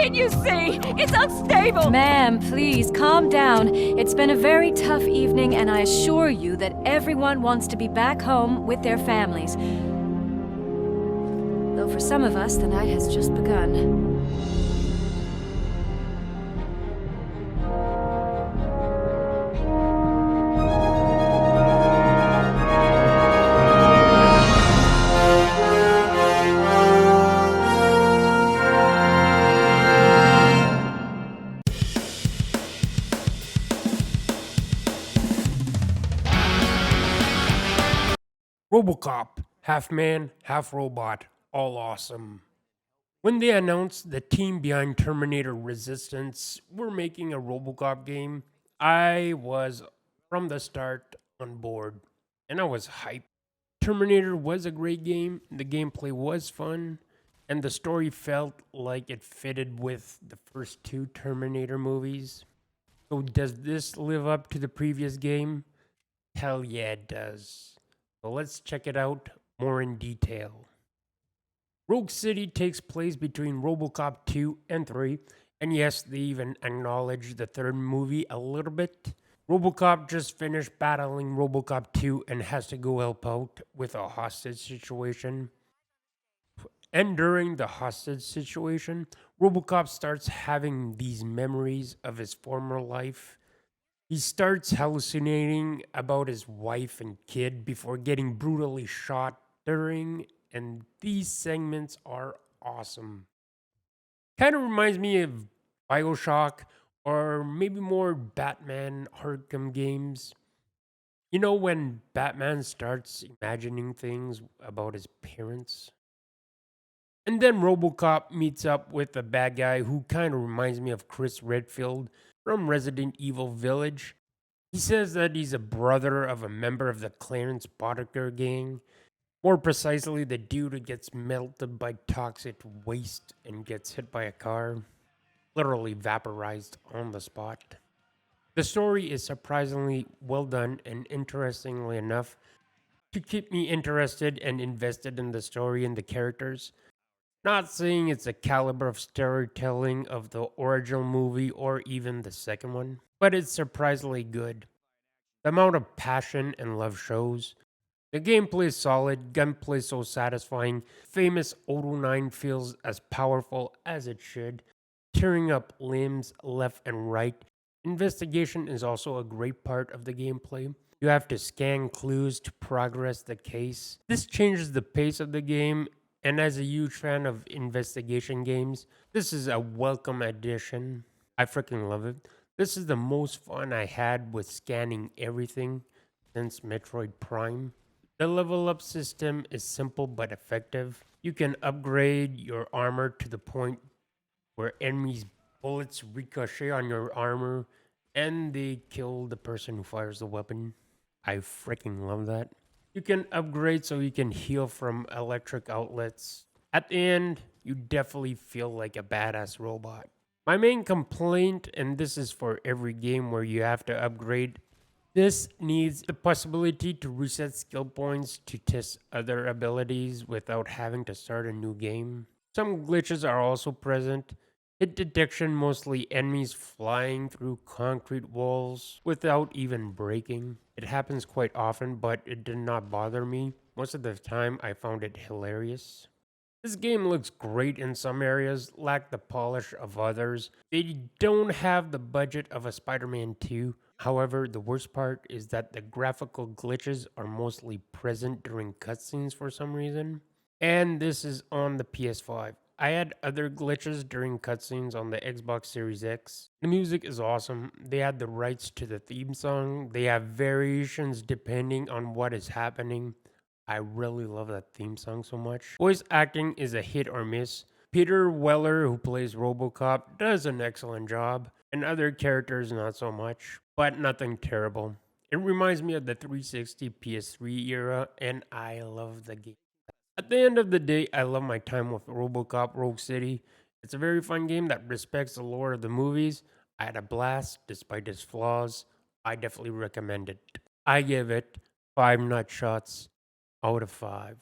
Can't you see? It's unstable! Ma'am, please calm down. It's been a very tough evening, and I assure you that everyone wants to be back home with their families. Though for some of us, the night has just begun. Robocop, half man, half robot, all awesome. When they announced the team behind Terminator Resistance were making a Robocop game, I was from the start on board and I was hyped. Terminator was a great game, the gameplay was fun, and the story felt like it fitted with the first two Terminator movies. So, does this live up to the previous game? Hell yeah, it does. So let's check it out more in detail. Rogue City takes place between Robocop 2 and 3, and yes, they even acknowledge the third movie a little bit. Robocop just finished battling Robocop 2 and has to go help out with a hostage situation. And during the hostage situation, Robocop starts having these memories of his former life. He starts hallucinating about his wife and kid before getting brutally shot during, and these segments are awesome. Kind of reminds me of Bioshock or maybe more Batman Arkham games. You know, when Batman starts imagining things about his parents? And then Robocop meets up with a bad guy who kind of reminds me of Chris Redfield from Resident Evil Village. He says that he's a brother of a member of the Clarence Boddicker gang. More precisely, the dude who gets melted by toxic waste and gets hit by a car, literally vaporized on the spot. The story is surprisingly well done and interestingly enough to keep me interested and invested in the story and the characters. Not saying it's a caliber of storytelling of the original movie or even the second one, but it's surprisingly good. The amount of passion and love shows. The gameplay is solid, gunplay so satisfying, famous Auto 9 feels as powerful as it should, tearing up limbs left and right. Investigation is also a great part of the gameplay. You have to scan clues to progress the case. This changes the pace of the game, and as a huge fan of investigation games, this is a welcome addition. I freaking love it. This is the most fun I had with scanning everything since Metroid Prime. The level up system is simple but effective. You can upgrade your armor to the point where enemies' bullets ricochet on your armor and they kill the person who fires the weapon. I freaking love that. You can upgrade so you can heal from electric outlets. At the end, you definitely feel like a badass robot. My main complaint, and this is for every game where you have to upgrade, this needs the possibility to reset skill points to test other abilities without having to start a new game. Some glitches are also present. Hit detection, mostly enemies flying through concrete walls without even breaking. It happens quite often, but it did not bother me. Most of the time, I found it hilarious. This game looks great in some areas, lack the polish of others. They don't have the budget of a Spider-Man 2. However, the worst part is that the graphical glitches are mostly present during cutscenes for some reason. And this is on the PS5. I had other glitches during cutscenes on the Xbox Series X. The music is awesome. They had the rights to the theme song. They have variations depending on what is happening. I really love that theme song so much. Voice acting is a hit or miss. Peter Weller, who plays Robocop, does an excellent job, and other characters not so much, but nothing terrible. It reminds me of the 360 PS3 era, and I love the game. At the end of the day, I love my time with Robocop Rogue City. It's a very fun game that respects the lore of the movies. I had a blast despite its flaws. I definitely recommend it. I give it 5 nut shots out of 5.